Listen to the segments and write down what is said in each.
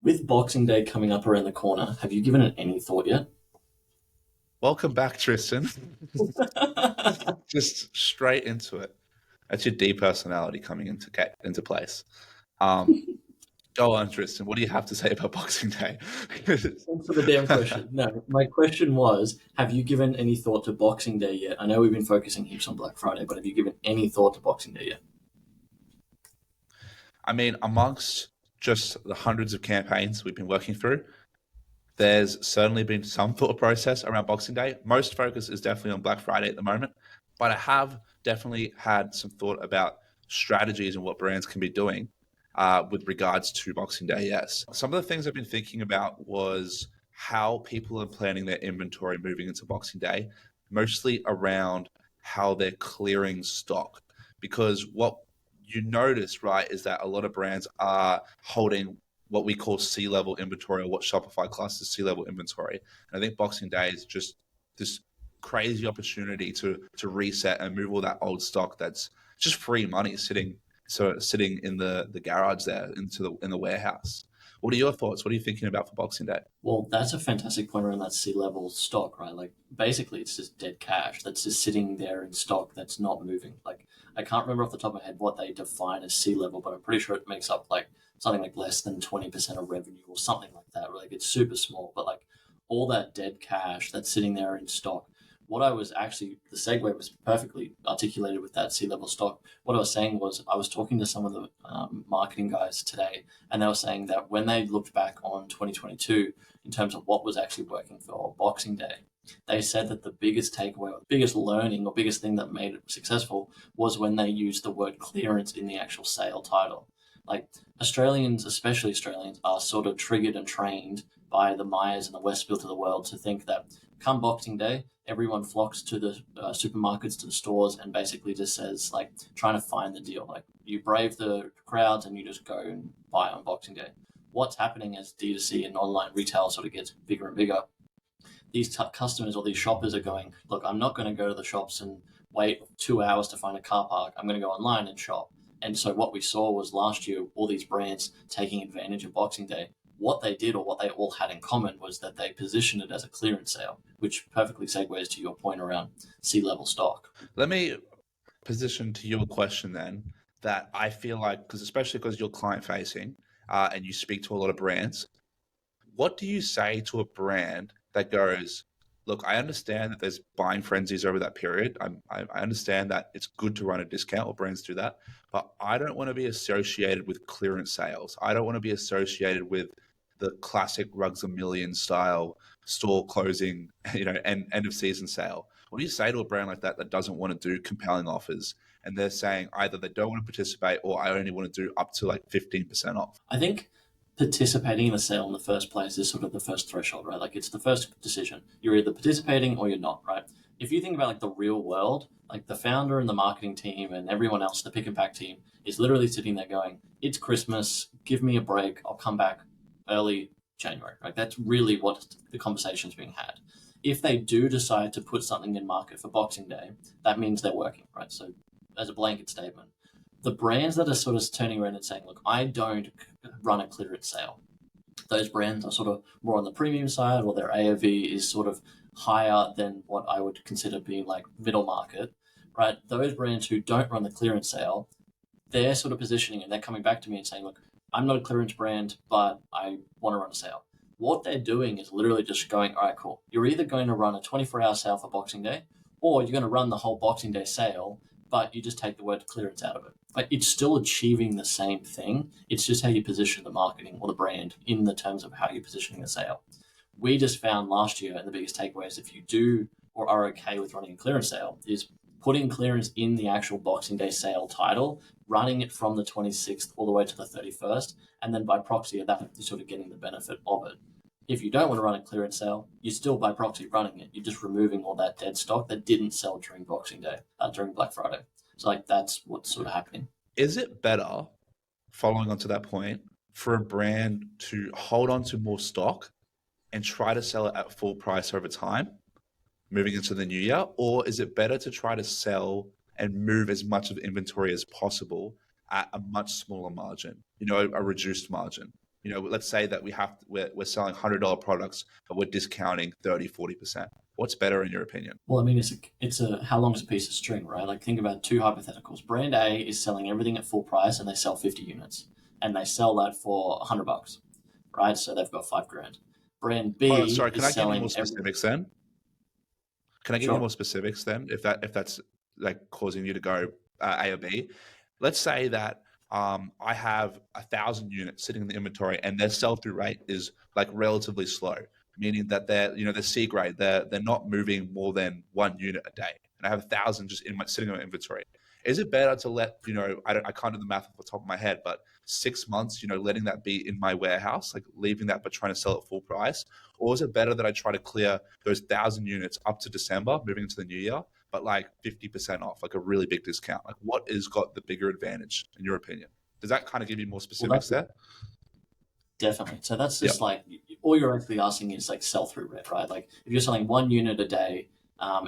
With Boxing Day coming up around the corner, have you given it any thought yet? Welcome back, Tristan. Just straight into it. That's your D personality coming into place. Um, Go on, Tristan. What do you have to say about Boxing Day? Thanks for the damn question. No, my question was, have you given any thought to Boxing Day yet? I know we've been focusing heaps on Black Friday, but have you given any thought to Boxing Day yet? I mean, amongst just the hundreds of campaigns we've been working through, there's certainly been some thought process around Boxing Day. Most focus is definitely on Black Friday at the moment, but I have definitely had some thought about strategies and what brands can be doing with regards to Boxing Day. Yes, some of the things I've been thinking about was how people are planning their inventory moving into Boxing Day, mostly around how they're clearing stock. Because what you notice, right, is that a lot of brands are holding what we call C-level inventory, or what Shopify classes C-level inventory. And I think Boxing Day is just this crazy opportunity to reset and move all that old stock that's just free money sitting in the garage there in the warehouse. What are your thoughts? What are you thinking about for Boxing Day? Well, that's a fantastic point around that C-level stock, right? Like, basically, it's just dead cash that's just sitting there in stock that's not moving. Like, I can't remember off the top of my head what they define as C-level, but I'm pretty sure it makes up like something like less than 20% of revenue or something like that. Like, it's super small, but like all that dead cash that's sitting there in stock. What I was actually, the segue was perfectly articulated with that C-level stock. What I was saying was, I was talking to some of the marketing guys today, and they were saying that when they looked back on 2022 in terms of what was actually working for Boxing Day, they said that the biggest takeaway, or the biggest learning, or biggest thing that made it successful was when they used the word clearance in the actual sale title. Like, Australians, especially Australians, are sort of triggered and trained by the Myers and the Westfield of the world to think that come Boxing Day, everyone flocks to the supermarkets, to the stores, and basically just says, like, trying to find the deal. Like, you brave the crowds and you just go and buy on Boxing Day. What's happening as D2C and online retail sort of gets bigger and bigger, these customers or these shoppers are going, look, I'm not going to go to the shops and wait 2 hours to find a car park. I'm going to go online and shop. And so what we saw was last year, all these brands taking advantage of Boxing Day. What they did, or what they all had in common, was that they positioned it as a clearance sale, which perfectly segues to your point around C-level stock. Let me position to your question then, that I feel like, because especially because you're client facing and you speak to a lot of brands, what do you say to a brand that goes, look, I understand that there's buying frenzies over that period. I understand that it's good to run a discount, or brands do that, but I don't want to be associated with clearance sales. I don't want to be associated with the classic rugs a million style store closing, end of season sale. What do you say to a brand like that doesn't want to do compelling offers, and they're saying either they don't want to participate, or I only want to do up to like 15% off? I think participating in a sale in the first place is sort of the first threshold, right? Like, it's the first decision. You're either participating or you're not, right? If you think about like the real world, like the founder and the marketing team and everyone else, the pick and pack team is literally sitting there going, it's Christmas, give me a break, I'll come back early January, right? That's really what the conversation's being had. If they do decide to put something in market for Boxing Day, that means they're working, right? So, as a blanket statement, the brands that are sort of turning around and saying, look, I don't run a clearance sale, those brands are sort of more on the premium side, or their AOV is sort of higher than what I would consider being like middle market, right? Those brands who don't run the clearance sale, they're sort of positioning and they're coming back to me and saying, look, I'm not a clearance brand, but I want to run a sale. What they're doing is literally just going, all right, cool. You're either going to run a 24-hour sale for Boxing Day, or you're going to run the whole Boxing Day sale, but you just take the word clearance out of it. Like, it's still achieving the same thing. It's just how you position the marketing or the brand in the terms of how you're positioning the sale. We just found last year, and the biggest takeaway is, if you do or are okay with running a clearance sale, is putting clearance in the actual Boxing Day sale title, running it from the 26th all the way to the 31st, and then by proxy of that, you're sort of getting the benefit of it. If you don't want to run a clearance sale, you're still by proxy running it. You're just removing all that dead stock that didn't sell during Boxing Day, during Black Friday. So, like, that's what's sort of happening. Is it better, following on to that point, for a brand to hold on to more stock and try to sell it at full price over time, moving into the new year? Or is it better to try to sell and move as much of inventory as possible at a much smaller margin, a reduced margin? let's say that we're selling $100 products, but we're discounting 30-40%. What's better in your opinion? Well, I mean, it's a how long is a piece of string, right? Like think about two hypotheticals. Brand A is selling everything at full price, and they sell 50 units, and they sell that for $100, right? So they've got 5 grand. Brand Oh, B sorry. Can is I give you more selling every. specifics then? Can I give you Sure. more specifics then, if that's like causing you to go A or B? Let's say that I have 1,000 units sitting in the inventory, and their sell through rate is like relatively slow, meaning that they're C grade. They're not moving more than 1 unit a day, and I have 1,000 just sitting in my inventory. Is it better to let I can't do the math off the top of my head, but 6 months, letting that be in my warehouse, like leaving that but trying to sell it full price, or is it better that I try to clear those 1,000 units up to December, moving into the new year, but like 50% off, like a really big discount? Like what has got the bigger advantage in your opinion? Does that kind of give you more Well, specifics that's there? definitely. So that's Yeah. just like all you're actually asking is like sell through rate, right? Like if you're selling 1 unit a day,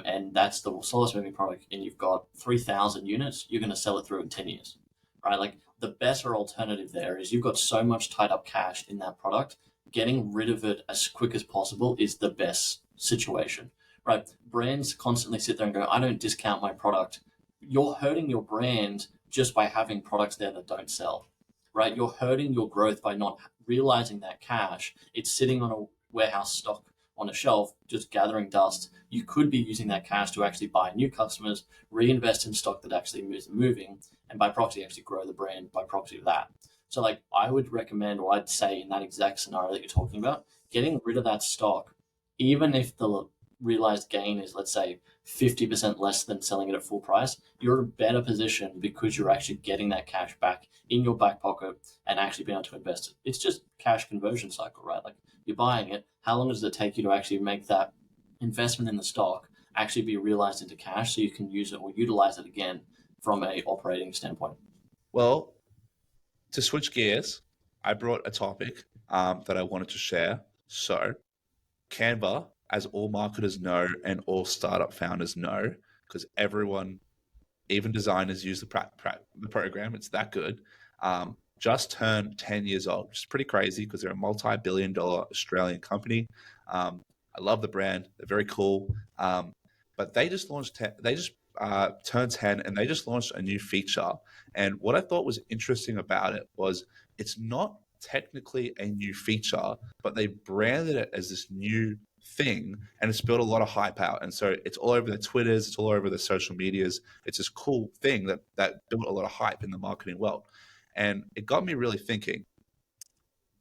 and that's the slowest moving product, and you've got 3,000 units, you're going to sell it through in 10 years, right? Like the better alternative there is you've got so much tied up cash in that product, getting rid of it as quick as possible is the best situation, right? Brands constantly sit there and go, I don't discount my product. You're hurting your brand just by having products there that don't sell, right? You're hurting your growth by not realizing that cash. It's sitting on a warehouse stock on a shelf, just gathering dust. You could be using that cash to actually buy new customers, reinvest in stock that actually is moving, and by proxy, actually grow the brand by proxy of that. So, like, I would recommend, or I'd say in that exact scenario that you're talking about, getting rid of that stock, even if the realized gain is, let's say, 50% less than selling it at full price, you're in a better position because you're actually getting that cash back in your back pocket and actually being able to invest it. It's just cash conversion cycle, right? Like you're buying it. How long does it take you to actually make that investment in the stock actually be realized into cash so you can use it or utilize it again from a operating standpoint? Well, to switch gears, I brought a topic that I wanted to share. So Canva, as all marketers know and all startup founders know, because everyone, even designers, use the program. It's that good. Just turned 10 years old, which is pretty crazy because they're a multi-billion-dollar Australian company. I love the brand; they're very cool. But they just launched. They just turned 10, and they just launched a new feature. And what I thought was interesting about it was it's not technically a new feature, but they branded it as this new thing, and it's built a lot of hype out. And so it's all over the Twitters, it's all over the social medias. It's this cool thing that built a lot of hype in the marketing world. And it got me really thinking,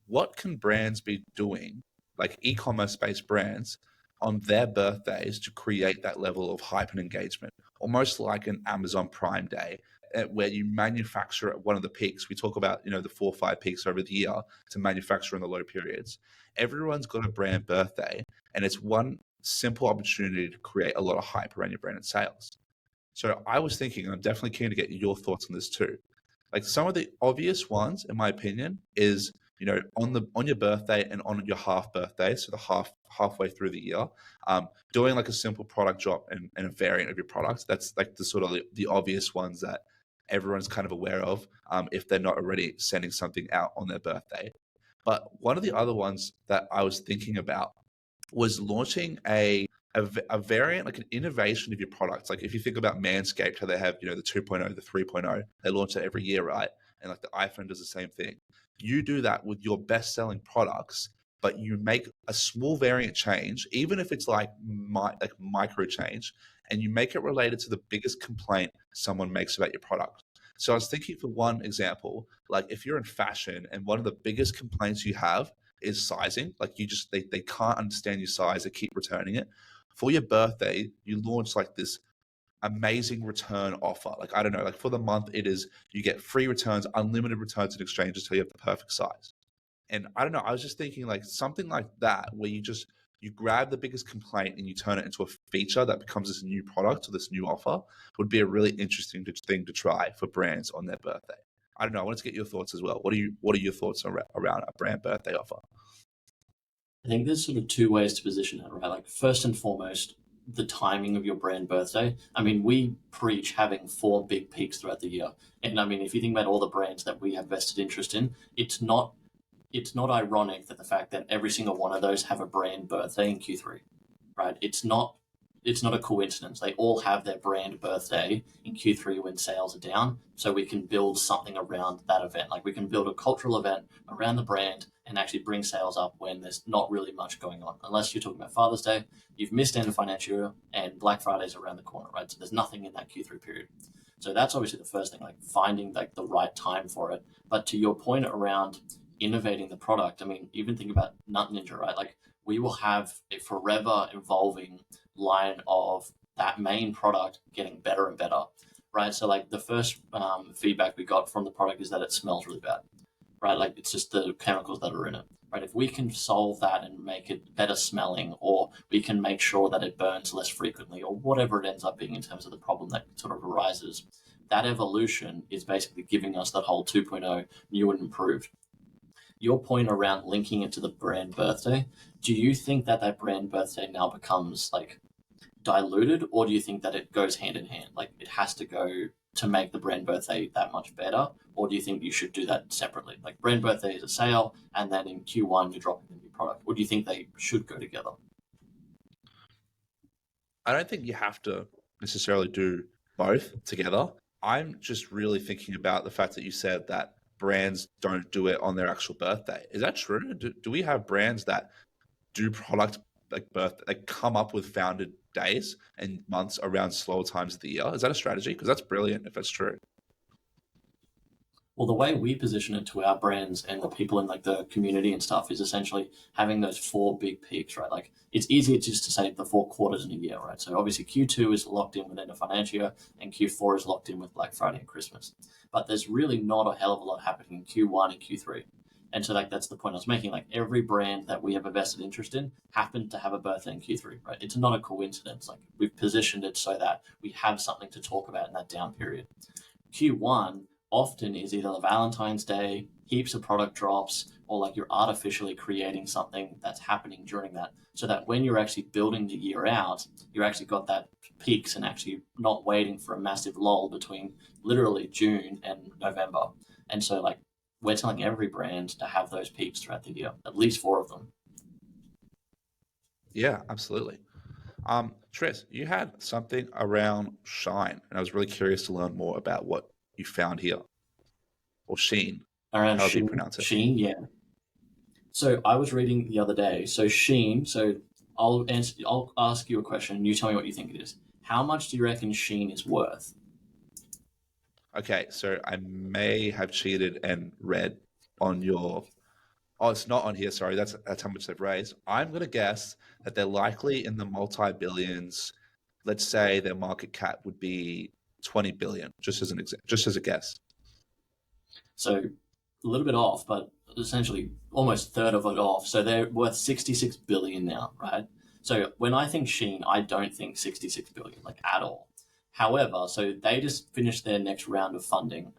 what can brands be doing, like e-commerce based brands, on their birthdays to create that level of hype and engagement, almost like an Amazon Prime Day, where you manufacture at one of the peaks. We talk about the 4 or 5 peaks over the year to manufacture in the low periods. Everyone's got a brand birthday, and it's one simple opportunity to create a lot of hype around your brand and sales. So I was thinking, I'm definitely keen to get your thoughts on this too. Like some of the obvious ones, in my opinion, is on your birthday and on your half birthday, so the halfway through the year, doing like a simple product drop and a variant of your product. That's like the sort of the obvious ones that everyone's kind of aware of, if they're not already sending something out on their birthday. But one of the other ones that I was thinking about was launching a variant, like an innovation of your products. Like if you think about Manscaped, how they have, the 2.0, the 3.0, they launch it every year, right? And like the iPhone does the same thing. You do that with your best selling products, but you make a small variant change, even if it's like micro change, and you make it related to the biggest complaint someone makes about your product. So I was thinking, for one example, like if you're in fashion and one of the biggest complaints you have is sizing, like they can't understand your size, they keep returning it. For your birthday, you launch like this amazing return offer. Like, I don't know, like for the month, it is you get free returns, unlimited returns and exchanges until you have the perfect size. And I don't know, I was just thinking like something like that, where you grab the biggest complaint and you turn it into a feature that becomes this new product or this new offer, would be a really interesting thing to try for brands on their birthday. I don't know. I wanted to get your thoughts as well. What are your thoughts around a brand birthday offer? I think there's sort of two ways to position it, right? Like first and foremost, the timing of your brand birthday. I mean, we preach having 4 big peaks throughout the year. And I mean, if you think about all the brands that we have vested interest in, it's not it's not ironic that the fact that every single one of those have a brand birthday in Q3, right? It's not a coincidence. They all have their brand birthday in Q3 when sales are down. So we can build something around that event. Like we can build a cultural event around the brand and actually bring sales up when there's not really much going on. Unless you're talking about Father's Day, you've missed end of financial year and Black Friday's around the corner, right? So there's nothing in that Q3 period. So that's obviously the first thing, like finding like the right time for it. But to your point around innovating the product, I mean, even think about Nut Ninja, right? Like we will have a forever evolving line of that main product getting better and better, right? So like the first feedback we got from the product is that it smells really bad, right? Like it's just the chemicals that are in it, right? If we can solve that and make it better smelling, or we can make sure that it burns less frequently, or whatever it ends up being in terms of the problem that sort of arises, that evolution is basically giving us that whole 2.0 new and improved. Your point around linking it to the brand birthday, do you think that that brand birthday now becomes like diluted, or do you think that it goes hand in hand? Like it has to go to make the brand birthday that much better, or do you think you should do that separately? Like brand birthday is a sale, and then in Q1 you're dropping the new product. Or do you think they should go together? I don't think you have to necessarily do both together. I'm just really thinking about the fact that you said that brands don't do it on their actual birthday. Is that true? Do we have brands that do product like birth, like come up with founded days and months around slower times of the year? Is that a strategy? Because that's brilliant if that's true. Well, the way we position it to our brands and the people in like the community and stuff is essentially having those four big peaks, right? Like it's easier just to say the 4 quarters in a year, right? So obviously Q2 is locked in with end of financial year, and Q4 is locked in with Black Friday and Christmas. But there's really not a hell of a lot happening in Q1 and Q3. And so like that's the point I was making. Like every brand that we have a vested interest in happened to have a birthday in Q3, right? It's not a coincidence. Like we've positioned it so that we have something to talk about in that down period. Q1 often is either the Valentine's Day, heaps of product drops, or like you're artificially creating something that's happening during that. So that when you're actually building the year out, you actually got that peaks and actually not waiting for a massive lull between literally June and November. And so like we're telling every brand to have those peaks throughout the year, at least four of them. Yeah, absolutely. Tris, you had something around Shine, and I was really curious to learn more about what you found here, or Sheen, Around however you pronounce it. Sheen, yeah. So I was reading the other day. So Sheen. So I'll answer. I'll ask you a question, and you tell me what you think it is. How much do you reckon Sheen is worth? Okay, so I may have cheated and read on your. Oh, it's not on here. Sorry, that's how much they've raised. I'm gonna guess that they're likely in the multi billions. Let's say their market cap would be 20 billion, just as just as a guess. So a little bit off, but essentially almost a third of it off. So they're worth 66 billion now, right? So when I think Sheen, I don't think 66 billion like at all. However, so they just finished their next round of funding.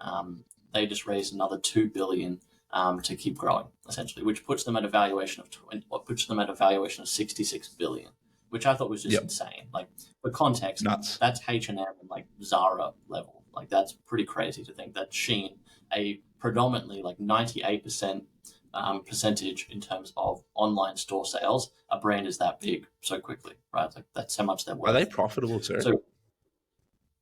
They just raised another 2 billion to keep growing, essentially, which puts them at a valuation of 20, what puts them at a valuation of 66 billion, which I thought was just Yep, insane. Like for context, nuts. that's H&M and like Zara level. Like that's pretty crazy to think that Sheen, a predominantly like 98% percentage in terms of online store sales, a brand is that big so quickly, right? Like that's how much they're Are they worth. profitable too? So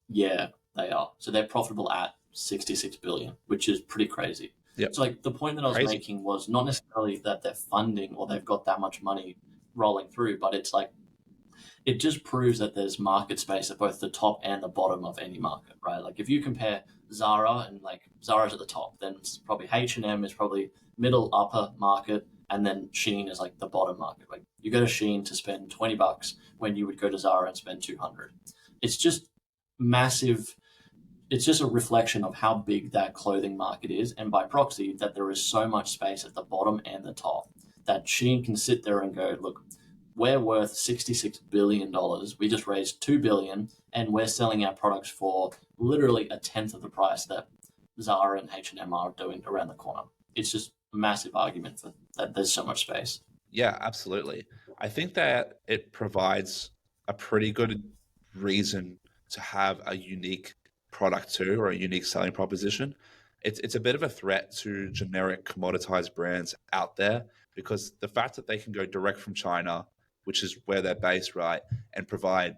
yeah, they are. So they're profitable at 66 billion, which is pretty crazy. Yep, So like the point that I was crazy. making was not necessarily that they're funding or they've got that much money rolling through, but it's like it just proves that there's market space at both the top and the bottom of any market, right? Like if you compare Zara and like Zara's at the top, then it's probably H&M is probably middle upper market, and then Shein is like the bottom market. Like you go to Shein to spend $20 when you would go to Zara and spend 200. It's just massive. It's just a reflection of how big that clothing market is, and by proxy that there is so much space at the bottom and the top that Shein can sit there and go, look, we're worth $66 billion. We just raised 2 billion, and we're selling our products for literally a tenth of the price that Zara and H&M are doing around the corner. It's just a massive argument for that. There's so much space. Yeah, absolutely. I think that it provides a pretty good reason to have a unique product too, or a unique selling proposition. it's a bit of a threat to generic commoditized brands out there, because the fact that they can go direct from China, which is where they're based, right, and provide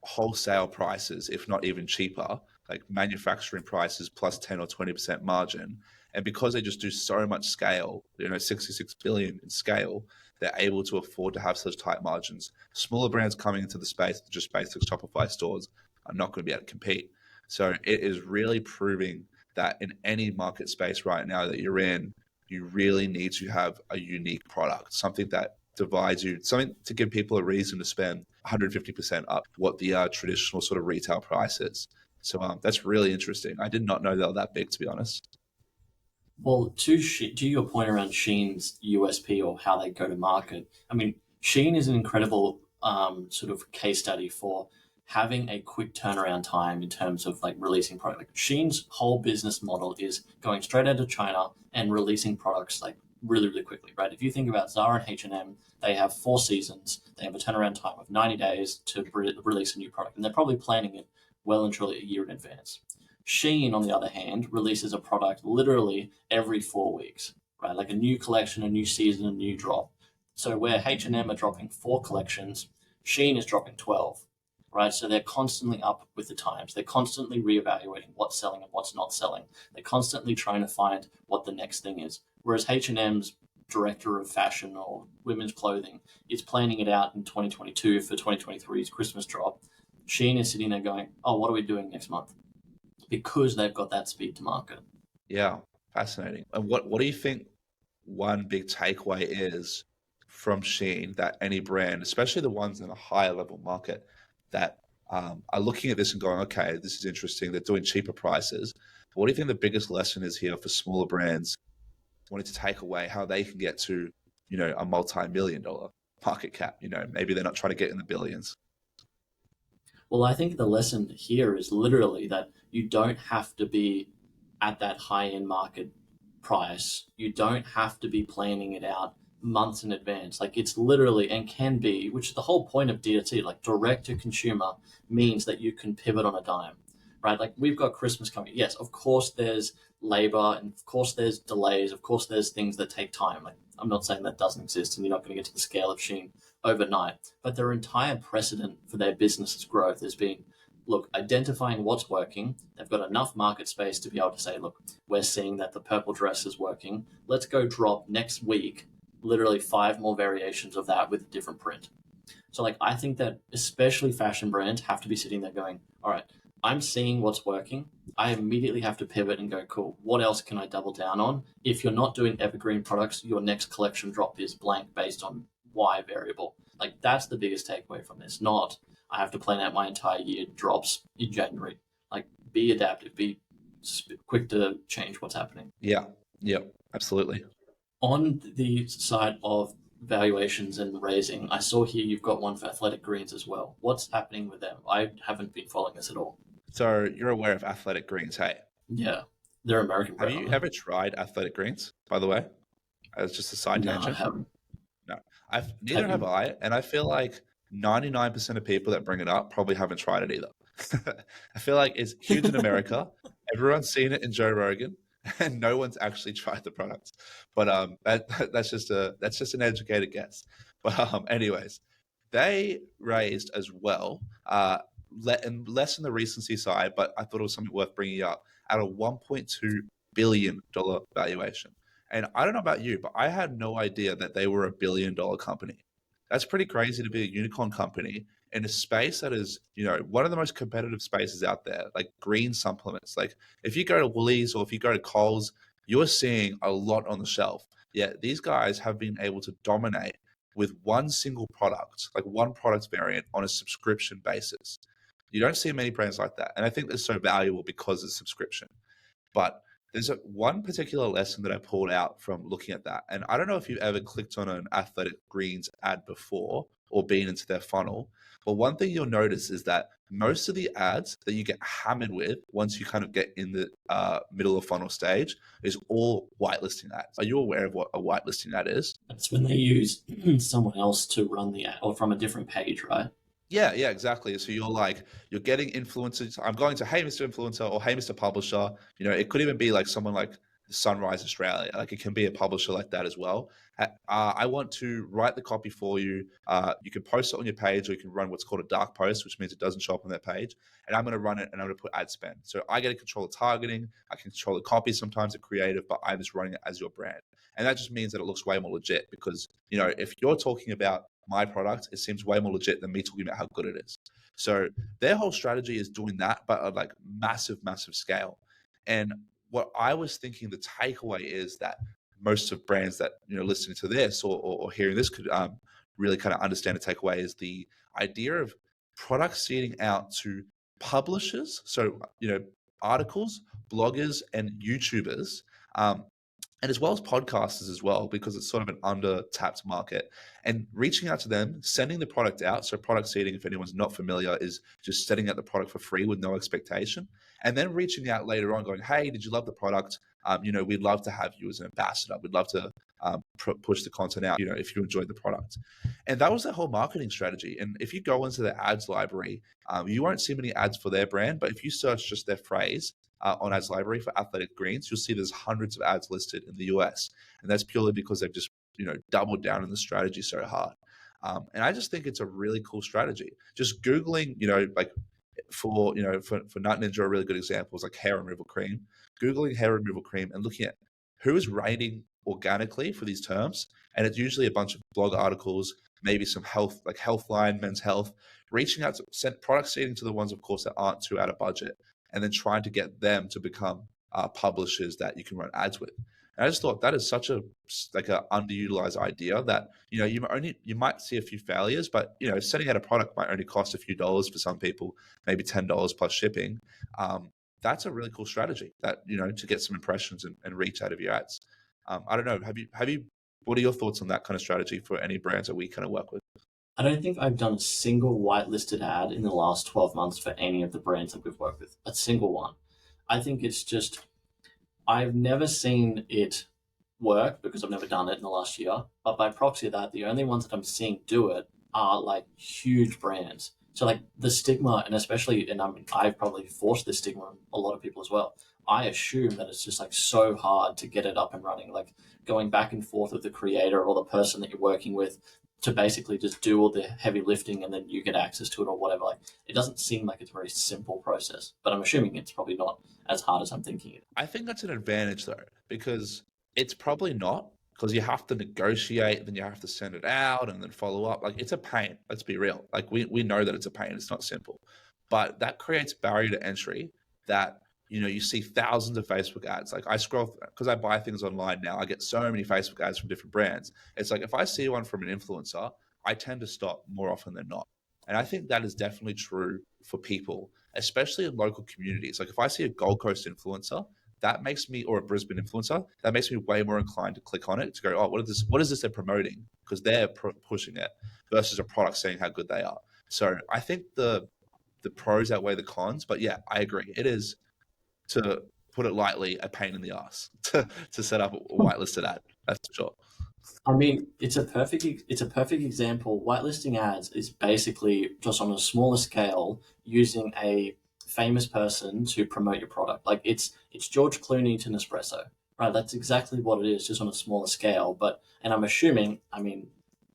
wholesale prices, if not even cheaper, like manufacturing prices plus 10 or 20% margin. And because they just do so much scale, 66 billion in scale, they're able to afford to have such tight margins. Smaller brands coming into the space, just basic Shopify stores, are not going to be able to compete. So it is really proving that in any market space right now that you're in, you really need to have a unique product, something that divides you, something to give people a reason to spend 150% up what the traditional sort of retail price is. So that's really interesting. I did not know they were that big, to be honest. Well, to your point around Shein's USP or how they go to market, I mean, Shein is an incredible sort of case study for having a quick turnaround time in terms of like releasing product. Like Shein's whole business model is going straight out of China and releasing products like really, really quickly, right? If you think about Zara and H&M, they have 4 seasons. They have a turnaround time of 90 days to release a new product, and they're probably planning it well and truly a year in advance. Shein, on the other hand, releases a product literally every 4 weeks, right? Like a new collection, a new season, a new drop. So where H&M are dropping 4 collections, Shein is dropping 12, right? So they're constantly up with the times. They're constantly reevaluating what's selling and what's not selling. They're constantly trying to find what the next thing is. Whereas H&M's director of fashion or women's clothing is planning it out in 2022 for 2023's Christmas drop. Shein is sitting there going, oh, what are we doing next month? Because they've got that speed to market. Yeah, fascinating. And what do you think one big takeaway is from Shein that any brand, especially the ones in a higher level market, that are looking at this and going, okay, this is interesting. They're doing cheaper prices. What do you think the biggest lesson is here for smaller brands wanting to take away how they can get to, a multi-million-dollar market cap? Maybe they're not trying to get in the billions. Well, I think the lesson here is literally that you don't have to be at that high end market price. You don't have to be planning it out months in advance. Like it's literally and can be, which is the whole point of DTC, like direct to consumer means that you can pivot on a dime, right? Like we've got Christmas coming. Yes, of course there's labor and of course there's delays. Of course there's things that take time. Like I'm not saying that doesn't exist and you're not going to get to the scale of Shein overnight, but their entire precedent for their business's growth has been, look, identifying what's working. They've got enough market space to be able to say, look, we're seeing that the purple dress is working. Let's go drop next week literally 5 more variations of that with a different print. So like I think that especially fashion brands have to be sitting there going, all right, I'm seeing what's working. I immediately have to pivot and go, cool, what else can I double down on? If you're not doing evergreen products, your next collection drop is blank based on Y variable. Like that's the biggest takeaway from this. Not I have to plan out my entire year drops in January. Like be adaptive, be quick to change what's happening. Yeah, yeah, absolutely. On the side of valuations and raising, I saw here you've got one for Athletic Greens as well. What's happening with them? I haven't been following this at all. So you're aware of Athletic Greens, hey? Yeah, they're American Have brand. you ever tried Athletic Greens, by the way? As just a side No, I tangent? haven't. No. Neither have I, and I feel like 99% of people that bring it up probably haven't tried it either. I feel like it's huge in America. Everyone's seen it in Joe Rogan, and no one's actually tried the product. But that's just an educated guess. But anyways, they raised as well, and less on the recency side, but I thought it was something worth bringing up, at a $1.2 billion valuation. And I don't know about you, but I had no idea that they were $1 billion company. That's pretty crazy to be a unicorn company in a space that is, one of the most competitive spaces out there, like green supplements. Like if you go to Woolies or if you go to Coles, you're seeing a lot on the shelf. Yet these guys have been able to dominate with one single product, like one product variant on a subscription basis. You don't see many brands like that. And I think that's so valuable because it's subscription. But there's one particular lesson that I pulled out from looking at that. And I don't know if you've ever clicked on an Athletic Greens ad before or been into their funnel. But one thing you'll notice is that most of the ads that you get hammered with once you kind of get in the middle of funnel stage is all whitelisting ads. Are you aware of what a whitelisting ad is? That's when they use someone else to run the ad or from a different page, right? Yeah, exactly. So you're getting influencers. I'm going to Hey Mr. Influencer or Hey Mr. Publisher. It could even be like someone like Sunrise Australia. Like it can be a publisher like that as well. I want to write the copy for you. You can post it on your page, or you can run what's called a dark post, which means it doesn't show up on their page. And I'm going to run it, and I'm going to put ad spend. So I get to control the targeting. I can control the copy, sometimes the creative, but I'm just running it as your brand. And that just means that it looks way more legit because if you're talking about my product, it seems way more legit than me talking about how good it is. So their whole strategy is doing that, but at like massive scale. And what I was thinking, the takeaway is that most of brands that listening to this or hearing this could really kind of understand the takeaway is the idea of product seeding out to publishers. So articles, bloggers, and YouTubers. And as well as podcasters as well, because it's sort of an under tapped market, and reaching out to them, sending the product out. So product seeding, if anyone's not familiar, is just setting out the product for free with no expectation, and then reaching out later on going, hey, did you love the product? We'd love to have you as an ambassador. We'd love to push the content out, if you enjoyed the product. And that was their whole marketing strategy. And if you go into the ads library, you won't see many ads for their brand, but if you search just their phrase, on Ads Library for athletic greens, you'll see there's hundreds of ads listed in the US. And that's purely because they've just, doubled down on the strategy so hard. And I just think it's a really cool strategy. Just Googling, like for Nut Ninja, a really good example is like hair removal cream. Googling hair removal cream and looking at who is rating organically for these terms. And it's usually a bunch of blog articles, maybe some health, like Healthline, Men's Health, reaching out to send product seeding to the ones, of course, that aren't too out of budget, and then trying to get them to become publishers that you can run ads with. And I just thought that is such a underutilized idea that you might see a few failures, but setting out a product might only cost a few dollars for some people, maybe $10 plus shipping. That's a really cool strategy that to get some impressions and reach out of your ads. I don't know. Have you? What are your thoughts on that kind of strategy for any brands that we kind of work with? I don't think I've done a single whitelisted ad in the last 12 months for any of the brands that we've worked with. A single one. I think it's just, I've never seen it work because I've never done it in the last year. But by proxy of that, the only ones that I'm seeing do it are like huge brands. So like the stigma, and especially, and I've probably forced this stigma on a lot of people as well. I assume that it's just like so hard to get it up and running, like going back and forth with the creator or the person that you're working with to basically just do all the heavy lifting and then you get access to it or whatever. Like it doesn't seem like it's a very simple process, but I'm assuming it's probably not as hard as I'm thinking it. I think that's an advantage though, because it's probably not, because you have to negotiate, then you have to send it out and then follow up. Like it's a pain. Let's be real. Like we know that it's a pain. It's not simple, but that creates barrier to entry that, you see thousands of Facebook ads. Like I scroll, because I buy things online now, I get so many Facebook ads from different brands. It's like, if I see one from an influencer, I tend to stop more often than not. And I think that is definitely true for people, especially in local communities. Like if I see a Gold Coast influencer, that makes me, or a Brisbane influencer, that makes me way more inclined to click on it to go, oh, what is this they're promoting? Because they're pushing it versus a product saying how good they are. So I think the pros outweigh the cons, but yeah, I agree. It is, to put it lightly, a pain in the ass to set up a whitelisted ad. That's for sure. I mean, it's a perfect example. Whitelisting ads is basically just on a smaller scale using a famous person to promote your product. Like it's George Clooney to Nespresso, right? That's exactly what it is, just on a smaller scale. But and I'm assuming, I mean,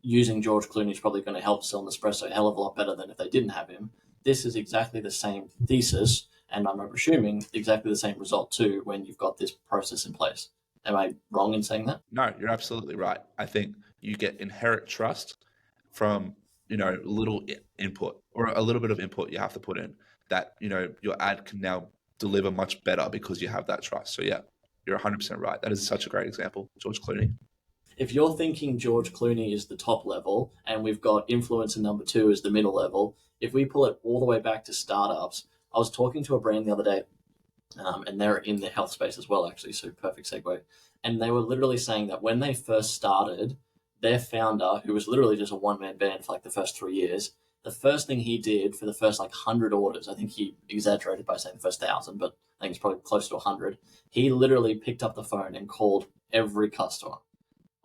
using George Clooney is probably going to help sell Nespresso a hell of a lot better than if they didn't have him. This is exactly the same thesis, and I'm assuming exactly the same result too when you've got this process in place. Am I wrong in saying that? No, you're absolutely right. I think you get inherent trust from, little input, or a little bit of input you have to put in, that, your ad can now deliver much better because you have that trust. So yeah, you're 100% right. That is such a great example, George Clooney. If you're thinking George Clooney is the top level and we've got influencer number two as the middle level, if we pull it all the way back to startups, I was talking to a brand the other day, and they're in the health space as well, actually, so perfect segue. And they were literally saying that when they first started, their founder, who was literally just a one man band for like the first 3 years, the first thing he did for the first like 100 orders, I think he exaggerated by saying the first 1,000, but I think it's probably close to 100. He literally picked up the phone and called every customer.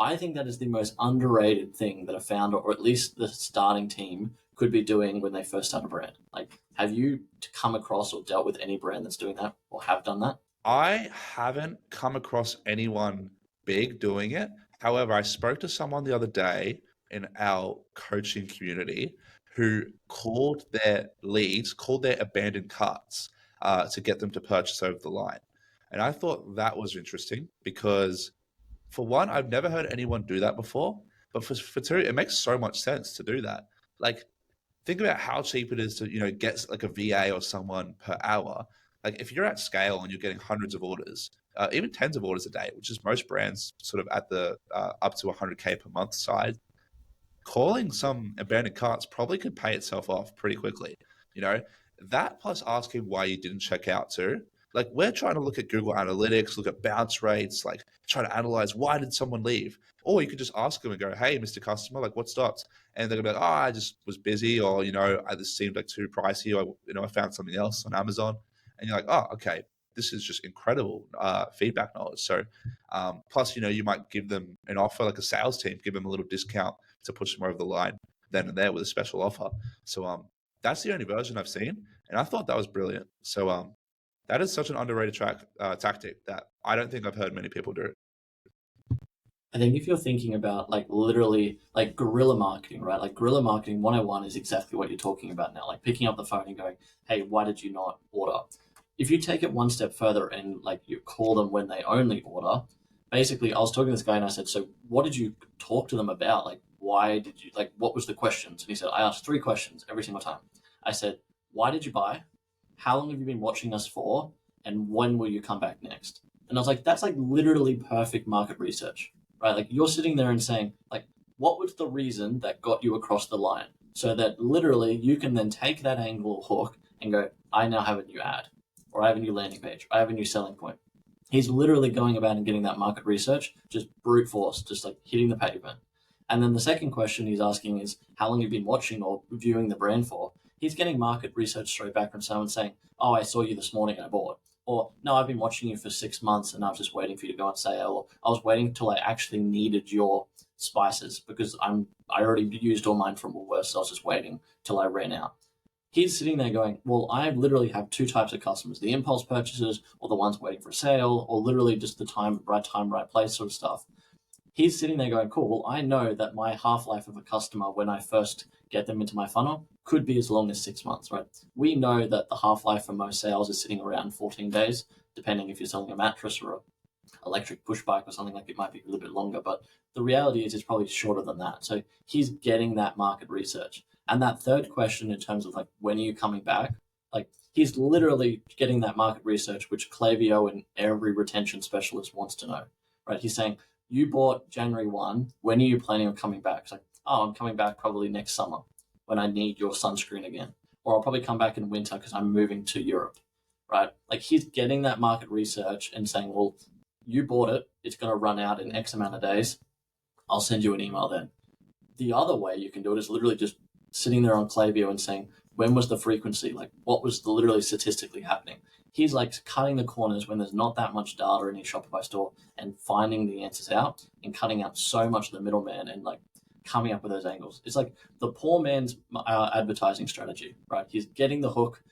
I think that is the most underrated thing that a founder, or at least the starting team, could be doing when they first start a brand. Like, have you come across or dealt with any brand that's doing that or have done that? I haven't come across anyone big doing it. However, I spoke to someone the other day in our coaching community who called their leads, called their abandoned carts to get them to purchase over the line. And I thought that was interesting because, for one, I've never heard anyone do that before. But for two, it makes so much sense to do that. Like, think about how cheap it is to get like a VA or someone per hour. Like if you're at scale and you're getting hundreds of orders, even tens of orders a day, which is most brands sort of at the up to 100K per month side, calling some abandoned carts probably could pay itself off pretty quickly. You know, that plus asking why you didn't check out too. Like we're trying to look at Google Analytics, look at bounce rates, like try to analyze why did someone leave. Or you could just ask them and go, "Hey, Mr. Customer, like what stopped?" And they're gonna be like, "Oh, I just was busy," or "I just seemed like too pricey," or I found something else on Amazon. And you're like, "Oh, okay, this is just incredible feedback knowledge." So, plus, you might give them an offer, like a sales team, give them a little discount to push them over the line then and there with a special offer. So that's the only version I've seen, and I thought that was brilliant. So that is such an underrated tactic that I don't think I've heard many people do. I think if you're thinking about like literally like guerrilla marketing, right? Like guerrilla marketing 101 is exactly what you're talking about now. Like picking up the phone and going, "Hey, why did you not order?" If you take it one step further and like you call them when they only order, basically I was talking to this guy and I said, "So what did you talk to them about? Like why did you like what was the questions?" And he said, "I asked three questions every single time." I said, "Why did you buy? How long have you been watching us for? And when will you come back next?" And I was like, that's like literally perfect market research, right? Like you're sitting there and saying, like, what was the reason that got you across the line? So that literally you can then take that angle hook and go, I now have a new ad, or I have a new landing page, or I have a new selling point. He's literally going about and getting that market research, just brute force, just like hitting the pavement. And then the second question he's asking is, how long you've been watching or viewing the brand for? He's getting market research straight back from someone saying, oh, I saw you this morning and I bought. Or, no, I've been watching you for 6 months and I was just waiting for you to go on sale. Or I was waiting until I actually needed your spices because I already used all mine from Woolworths. So I was just waiting till I ran out. He's sitting there going, well, I literally have two types of customers, the impulse purchasers or the ones waiting for a sale or literally just the time, right place sort of stuff. He's sitting there going, cool, well, I know that my half-life of a customer when I first get them into my funnel could be as long as 6 months, right? We know that the half-life for most sales is sitting around 14 days, depending if you're selling a mattress or an electric push bike or something, like it might be a little bit longer, but the reality is it's probably shorter than that. So he's getting that market research. And that third question in terms of like, when are you coming back? Like he's literally getting that market research, which Clavio and every retention specialist wants to know, right? He's saying, you bought January 1, when are you planning on coming back? It's like, oh, I'm coming back probably next summer when I need your sunscreen again. Or I'll probably come back in winter because I'm moving to Europe, right? Like he's getting that market research and saying, well, you bought it, it's going to run out in X amount of days. I'll send you an email then. The other way you can do it is literally just sitting there on Klaviyo and saying, when was the frequency? Like, what was literally statistically happening? He's like cutting the corners when there's not that much data in his Shopify store and finding the answers out and cutting out so much of the middleman and like coming up with those angles. It's like the poor man's advertising strategy, right? He's getting the hook,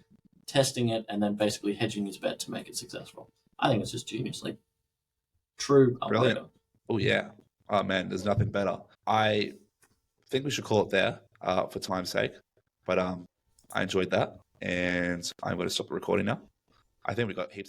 testing it, and then basically hedging his bet to make it successful. I think it's just genius. Like, true Brilliant. operator. Oh yeah. Oh man, there's nothing better. I think we should call it there for time's sake. But I enjoyed that, and I'm going to stop the recording now. I think we got heaps of